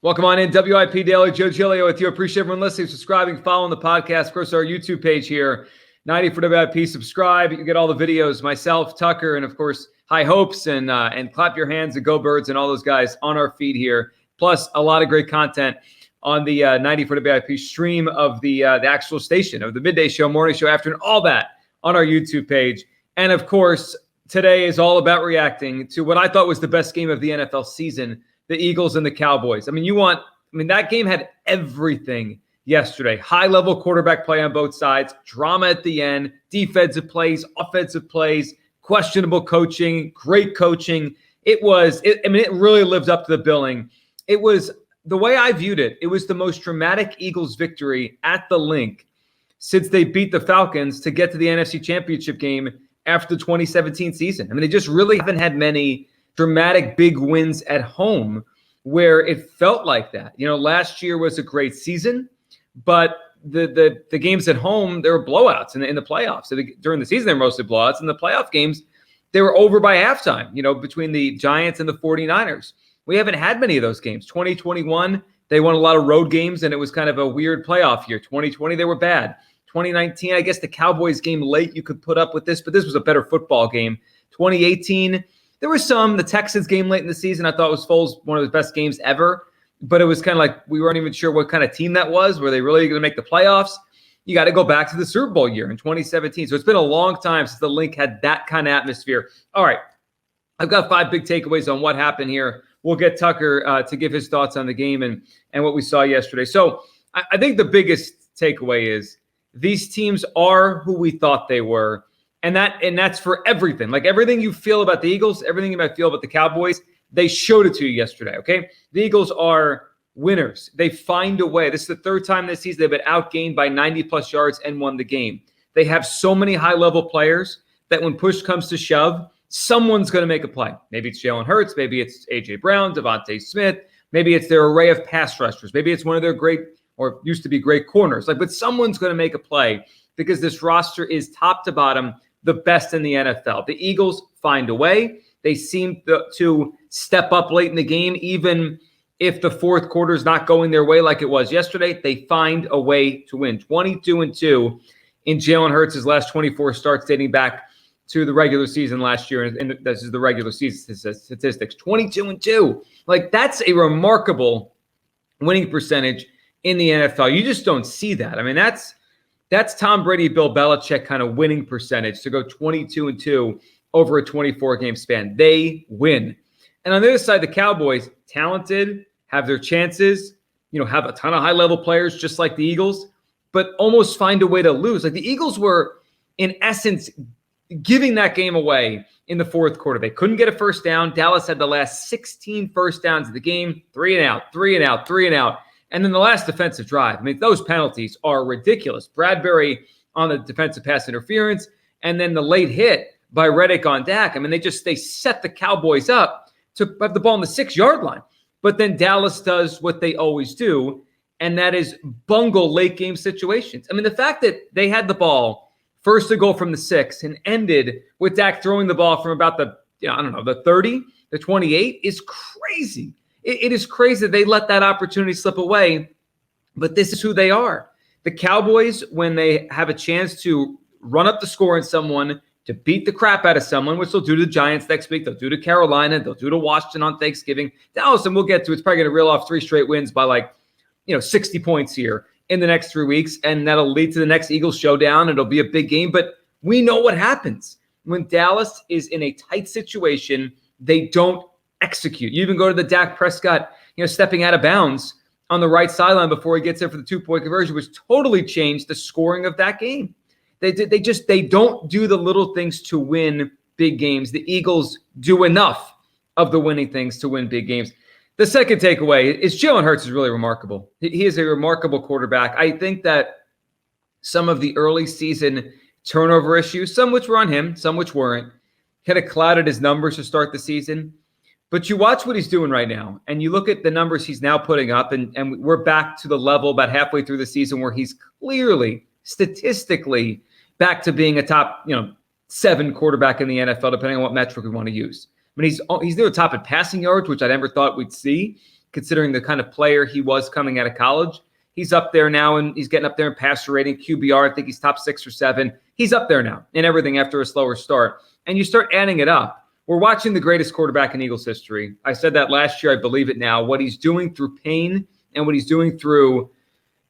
Welcome on in, WIP Daily, Joe Giglio with you. Appreciate everyone listening, subscribing, following the podcast. Of course, our YouTube page here, 90 for WIP. Subscribe. You can get all the videos, myself, Tucker, and of course, High Hopes and Clap Your Hands and Go Birds and all those guys on our feed here. Plus, a lot of great content on the 90 for WIP stream of the actual station, of the midday show, morning show, afternoon, all that on our YouTube page. And of course, today is all about reacting to what I thought was the best game of the NFL season, the Eagles and the Cowboys. That game had everything yesterday. High-level quarterback play on both sides, drama at the end, defensive plays, offensive plays, questionable coaching, great coaching. It really lived up to the billing. It was, the way I viewed it, it was the most dramatic Eagles victory at the Link since they beat the Falcons to get to the NFC Championship game after the 2017 season. They just really haven't had many dramatic big wins at home where it felt like that. Last year was a great season, but the games at home, there were blowouts in the playoffs. So during the season, they were mostly blowouts. In the playoff games, they were over by halftime, between the Giants and the 49ers. We haven't had many of those games. 2021, they won a lot of road games, and it was kind of a weird playoff year. 2020, they were bad. 2019, I guess the Cowboys game late, you could put up with this, but this was a better football game. 2018, there was the Texans game late in the season, I thought was Foles' one of his best games ever, but it was kind of like we weren't even sure what kind of team that was. Were they really going to make the playoffs? You got to go back to the Super Bowl year in 2017. So it's been a long time since the Link had that kind of atmosphere. All right, I've got 5 big takeaways on what happened here. We'll get Tucker to give his thoughts on the game and what we saw yesterday. So I think the biggest takeaway is these teams are who we thought they were. And that's for everything. Like everything you feel about the Eagles, everything you might feel about the Cowboys, they showed it to you yesterday, okay? The Eagles are winners. They find a way. This is the third time this season they've been outgained by 90-plus yards and won the game. They have so many high-level players that when push comes to shove, someone's going to make a play. Maybe it's Jalen Hurts. Maybe it's A.J. Brown, Devontae Smith. Maybe it's their array of pass rushers. Maybe it's one of their great or used to be great corners. But someone's going to make a play because this roster is top to bottom the best in the NFL. The Eagles find a way. They seem to step up late in the game, even if the fourth quarter is not going their way like it was yesterday. They find a way to win. 22-2 in Jalen Hurts' last 24 starts dating back to the regular season last year. And this is the regular season statistics. 22-2. That's a remarkable winning percentage in the NFL. You just don't see that. That's Tom Brady, Bill Belichick kind of winning percentage to go 22-2 over a 24-game span. They win. And on the other side, the Cowboys, talented, have their chances, have a ton of high-level players just like the Eagles, but almost find a way to lose. The Eagles were, in essence, giving that game away in the fourth quarter. They couldn't get a first down. Dallas had the last 16 first downs of the game, 3 and out, 3 and out, 3 and out. And then the last defensive drive, those penalties are ridiculous. Bradbury on the defensive pass interference, and then the late hit by Reddick on Dak. They set the Cowboys up to have the ball on the 6-yard line. But then Dallas does what they always do, and that is bungle late game situations. The fact that they had the ball first to goal from the 6 and ended with Dak throwing the ball from about the 30, the 28 is crazy. It is crazy that they let that opportunity slip away, but this is who they are. The Cowboys, when they have a chance to run up the score on someone, to beat the crap out of someone, which they'll do to the Giants next week, they'll do to Carolina, they'll do to Washington on Thanksgiving. Dallas, and we'll get to, it's probably going to reel off 3 straight wins by 60 points here in the next 3 weeks, and that'll lead to the next Eagles showdown. It'll be a big game, but we know what happens. When Dallas is in a tight situation, they don't execute. You even go to the Dak Prescott, stepping out of bounds on the right sideline before he gets there for the 2-point conversion, which totally changed the scoring of that game. They don't do the little things to win big games. The Eagles do enough of the winning things to win big games. The second takeaway is Jalen Hurts is really remarkable. He is a remarkable quarterback. I think that some of the early season turnover issues, some which were on him, some which weren't, kind of clouded his numbers to start the season. But you watch what he's doing right now, and you look at the numbers he's now putting up, and we're back to the level about halfway through the season where he's clearly, statistically, back to being a top 7 quarterback in the NFL, depending on what metric we want to use. He's near the top in passing yards, which I never thought we'd see. considering the kind of player he was coming out of college. He's up there now, and he's getting up there in passer rating, QBR. I think he's top 6 or 7. He's up there now in everything after a slower start. And you start adding it up. We're watching the greatest quarterback in Eagles history. I said that last year. I believe it now. What he's doing through pain and what he's doing through,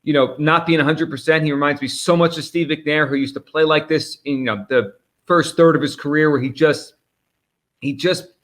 not being 100%. He reminds me so much of Steve McNair, who used to play like this in the first third of his career, where he just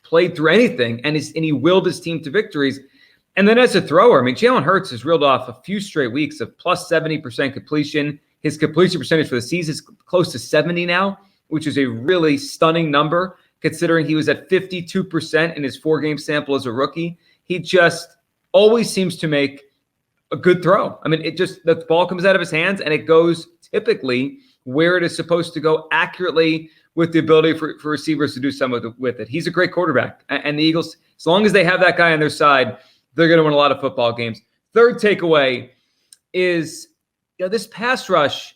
played through anything and he willed his team to victories. And then as a thrower, Jalen Hurts has reeled off a few straight weeks of plus 70% completion. His completion percentage for the season is close to 70 now, which is a really stunning number considering he was at 52% in his 4-game sample as a rookie. He just always seems to make a good throw. The ball comes out of his hands and it goes typically where it is supposed to go accurately, with the ability for receivers to do something with it. He's a great quarterback. And the Eagles, as long as they have that guy on their side, they're going to win a lot of football games. Third takeaway is, this pass rush,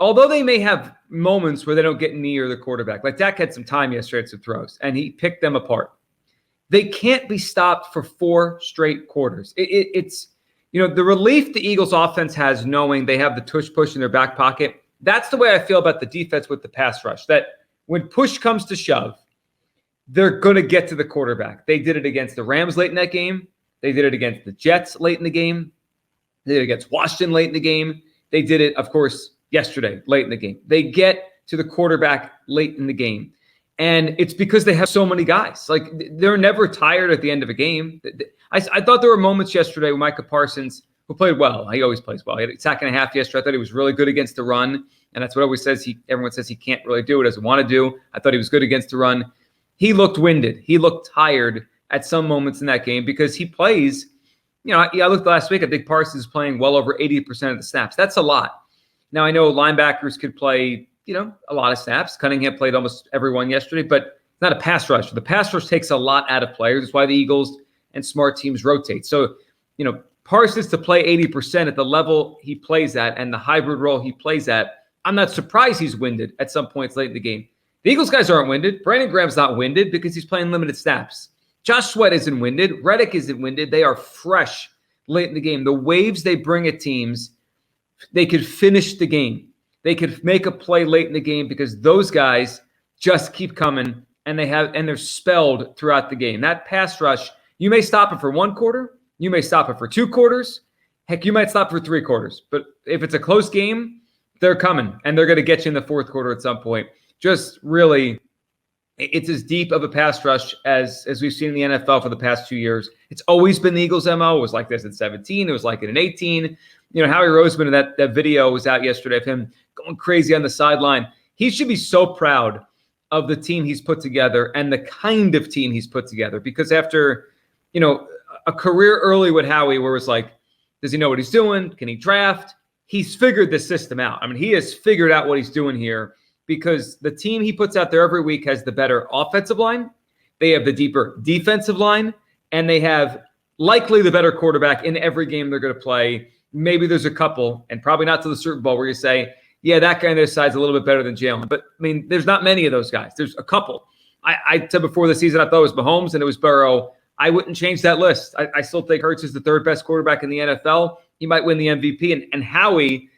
although they may have moments where they don't get near the quarterback, like Dak had some time yesterday at some throws, and he picked them apart. They can't be stopped for 4 straight quarters. It's the relief the Eagles offense has knowing they have the tush push in their back pocket. That's the way I feel about the defense with the pass rush, that when push comes to shove, they're going to get to the quarterback. They did it against the Rams late in that game. They did it against the Jets late in the game. They did it against Washington late in the game. They did it, of course, yesterday late in the game. They get to the quarterback late in the game. And it's because they have so many guys. Like, they're never tired at the end of a game. I thought there were moments yesterday with Micah Parsons, who played well. He always plays well. He had a sack and a half yesterday. I thought he was really good against the run. And that's what everyone says he can't really do, doesn't want to do. I thought he was good against the run. He looked winded. He looked tired at some moments in that game because he plays, I looked last week, I think Parsons is playing well over 80% of the snaps. That's a lot. Now, I know linebackers could play, a lot of snaps. Cunningham played almost everyone yesterday, but it's not a pass rush. The pass rush takes a lot out of players. That's why the Eagles and smart teams rotate. So, Parsons to play 80% at the level he plays at and the hybrid role he plays at, I'm not surprised he's winded at some points late in the game. The Eagles guys aren't winded. Brandon Graham's not winded because he's playing limited snaps. Josh Sweat isn't winded. Reddick isn't winded. They are fresh late in the game. The waves they bring at teams, they could finish the game. They could make a play late in the game because those guys just keep coming and they're spelled throughout the game. That pass rush, you may stop it for 1 quarter. You may stop it for 2 quarters. Heck, you might stop for 3 quarters. But if it's a close game, they're coming and they're going to get you in the 4th quarter at some point. Just really, it's as deep of a pass rush as we've seen in the NFL for the past 2 years. It's always been the Eagles' MO. It was like this in 17. It was like it in 18. Howie Roseman, that video was out yesterday of him going crazy on the sideline. He should be so proud of the team he's put together and the kind of team he's put together, because after, a career early with Howie where it's like, does he know what he's doing? Can he draft? He's figured the system out. He has figured out what he's doing here, because the team he puts out there every week has the better offensive line. They have the deeper defensive line, and they have likely the better quarterback in every game they're going to play. Maybe there's a couple, and probably not to the Super Bowl, where you say, yeah, that guy on their side's a little bit better than Jalen. But, there's not many of those guys. There's a couple. I said before the season I thought it was Mahomes and it was Burrow. I wouldn't change that list. I still think Hurts is the 3rd best quarterback in the NFL. He might win the MVP, and Howie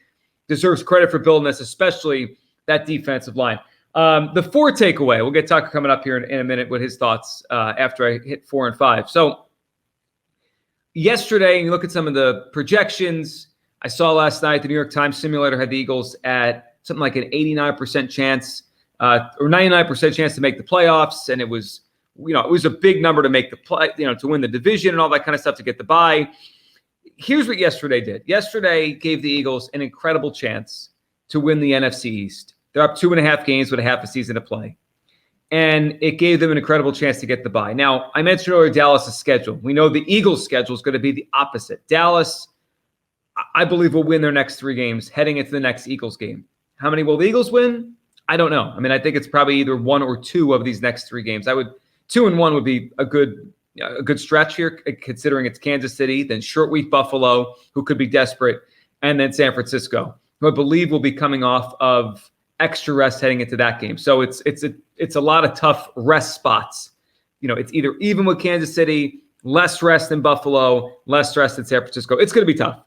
deserves credit for building this, especially that defensive line. The 4th takeaway, we'll get Tucker coming up here in a minute with his thoughts after I hit 4 and 5. So yesterday, you look at some of the projections. I saw last night the New York Times simulator had the Eagles at something like an 89% chance or 99% chance to make the playoffs, and it was a big number to make the play, to win the division and all that kind of stuff, to get the bye. Here's what yesterday did. Yesterday gave the Eagles an incredible chance to win the NFC East. They're up 2.5 games with a half a season to play. And it gave them an incredible chance to get the bye. Now, I mentioned earlier Dallas' schedule. We know the Eagles' schedule is going to be the opposite. Dallas, I believe, will win their next 3 games heading into the next Eagles game. How many will the Eagles win? I don't know. I think it's probably either 1 or 2 of these next 3 games. 2-1 would be a good stretch here, considering it's Kansas City, then short week Buffalo, who could be desperate, and then San Francisco, who I believe will be coming off of extra rest heading into that game. So it's a lot of tough rest spots. It's either even with Kansas City Less rest in Buffalo, less rest in San Francisco. It's going to be tough.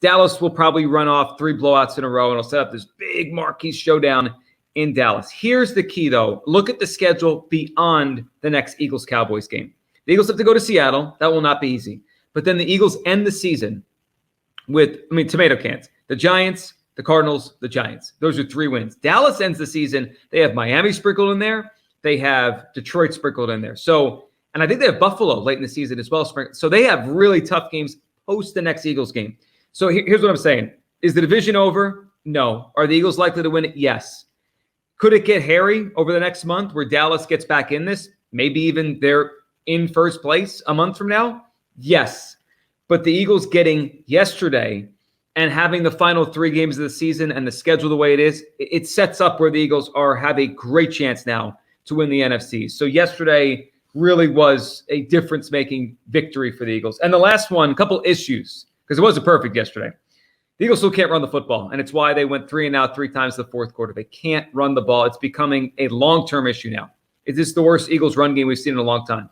Dallas will probably run off 3 blowouts in a row, and it'll set up this big marquee showdown in Dallas. Here's the key, though. Look at the schedule beyond the next Eagles-Cowboys game. The Eagles have to go to Seattle. That will not be easy. But then the Eagles end the season with, tomato cans. The Giants, the Cardinals, the Giants. Those are 3 wins. Dallas ends the season. They have Miami sprinkled in there. They have Detroit sprinkled in there. And I think they have Buffalo late in the season as well. So they have really tough games post the next Eagles game. So here's what I'm saying. Is the division over? No. Are the Eagles likely to win it? Yes. Could it get hairy over the next month where Dallas gets back in this? Maybe even they're in first place a month from now? Yes. But the Eagles getting yesterday and having the final 3 games of the season and the schedule the way it is, it sets up where the Eagles have a great chance now to win the NFC. So yesterday really was a difference-making victory for the Eagles. And the last one, a couple issues, because it wasn't perfect yesterday. The Eagles still can't run the football, and it's why they went 3 and out 3 times in the fourth quarter. They can't run the ball. It's becoming a long-term issue now. Is this the worst Eagles run game we've seen in a long time?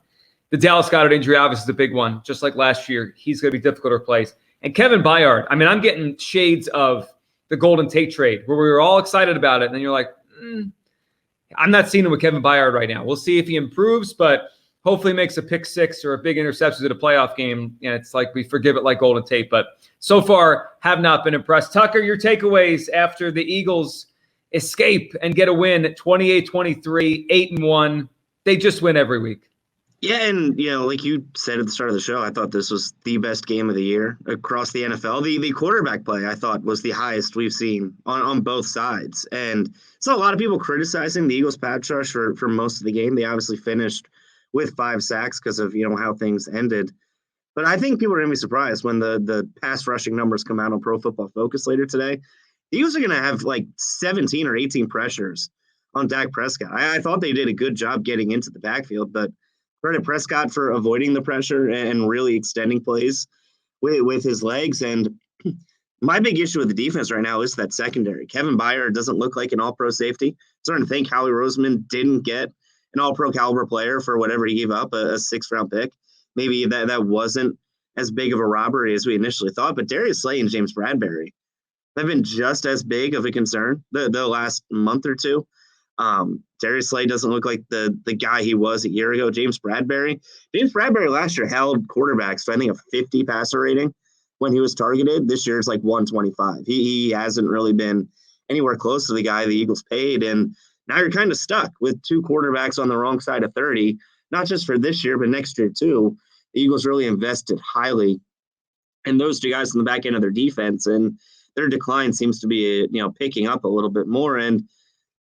The Dallas Goedert injury obviously is a big one. Just like last year, he's going to be difficult to replace. And Kevin Byard, I'm getting shades of the Golden Tate trade where we were all excited about it, and then you're like, I'm not seeing him with Kevin Byard right now. We'll see if he improves, but hopefully makes a pick 6 or a big interception at a playoff game. And it's like we forgive it like Golden Tate. But so far, have not been impressed. Tucker, your takeaways after the Eagles escape and get a win at 28-23, 8-1. They just win every week. Yeah, and, like you said at the start of the show, I thought this was the best game of the year across the NFL. The quarterback play, I thought, was the highest we've seen on both sides. And so a lot of people criticizing the Eagles pass rush for most of the game. They obviously finished with 5 sacks because of, how things ended. But I think people are going to be surprised when the pass rushing numbers come out on Pro Football Focus later today. The Eagles are going to have like 17 or 18 pressures on Dak Prescott. I thought they did a good job getting into the backfield, but credit Prescott for avoiding the pressure and really extending plays with his legs. And my big issue with the defense right now is that secondary. Kevin Byard doesn't look like an all-pro safety. I'm starting to think Howie Roseman didn't get an all-pro caliber player for whatever he gave up, a 6th-round pick. Maybe that wasn't as big of a robbery as we initially thought. But Darius Slay and James Bradbury have been just as big of a concern the last month or two. Darius Slay doesn't look like the guy he was a year ago. James Bradbury last year held quarterbacks to, I think, a 50 passer rating when he was targeted. This year it's like 125. He hasn't really been anywhere close to the guy the Eagles paid. And now you're kind of stuck with 2 quarterbacks on the wrong side of 30, not just for this year, but next year too. The Eagles really invested highly in those 2 guys in the back end of their defense, and their decline seems to be, picking up a little bit more. And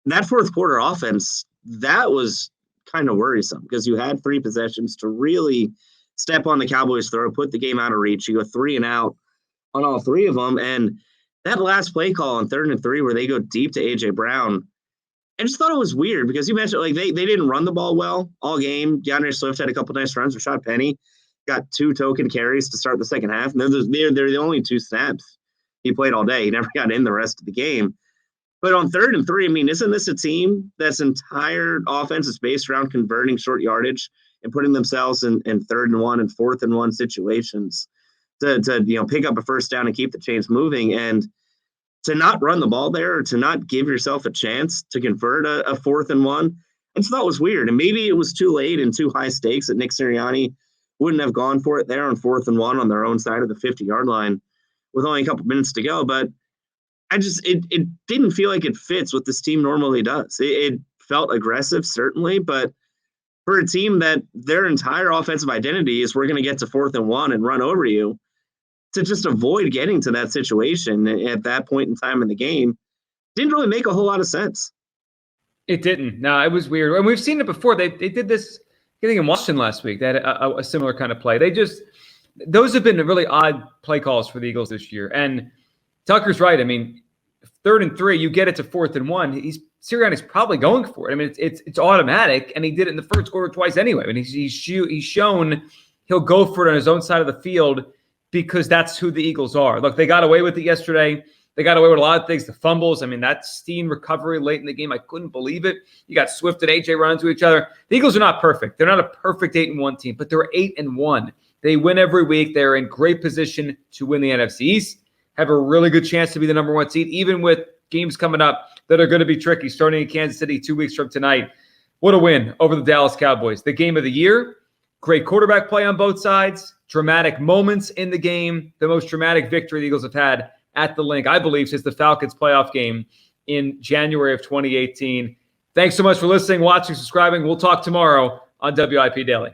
that fourth quarter offense, that was kind of worrisome because you had 3 possessions to really step on the Cowboys' throat, put the game out of reach. You go 3 and out on all 3 of them. And that last play call on 3rd and 3 where they go deep to A.J. Brown, I just thought it was weird because you mentioned like they didn't run the ball well all game. DeAndre Swift had a couple nice runs. Rashad Penny got 2 token carries to start the second half. And they're the only 2 snaps he played all day. He never got in the rest of the game. But on 3rd and 3, isn't this a team that's entire offense is based around converting short yardage and putting themselves in 3rd and 1 and 4th and 1 situations to pick up a first down and keep the chains moving? And to not run the ball there or to not give yourself a chance to convert a 4th and 1, I just thought it was weird. And maybe it was too late and too high stakes that Nick Sirianni wouldn't have gone for it there on 4th and 1 on their own side of the 50-yard line with only a couple minutes to go. But it didn't feel like it fits what this team normally does. It felt aggressive, certainly, but for a team that their entire offensive identity is we're going to get to 4th and 1 and run over you, to just avoid getting to that situation at that point in time in the game didn't really make a whole lot of sense. It didn't. No, it was weird. And we've seen it before. They did this, I think in Washington last week. They had a similar kind of play. Those have been really odd play calls for the Eagles this year. And Tucker's right. 3rd and 3, you get it to 4th and 1. Sirianni's probably going for it. It's automatic, and he did it in the first quarter twice anyway. He's shown he'll go for it on his own side of the field because that's who the Eagles are. Look, they got away with it yesterday. They got away with a lot of things, the fumbles. I mean, that Steen recovery late in the game, I couldn't believe it. You got Swift and AJ run into each other. The Eagles are not perfect. They're not a perfect 8-1 team, but they're 8-1. They win every week. They're in great position to win the NFC East, have a really good chance to be the number 1 seed, even with games coming up that are going to be tricky, starting in Kansas City 2 weeks from tonight. What a win over the Dallas Cowboys. The game of the year, great quarterback play on both sides, dramatic moments in the game, the most dramatic victory the Eagles have had at the Link, I believe, since the Falcons playoff game in January of 2018. Thanks so much for listening, watching, subscribing. We'll talk tomorrow on WIP Daily.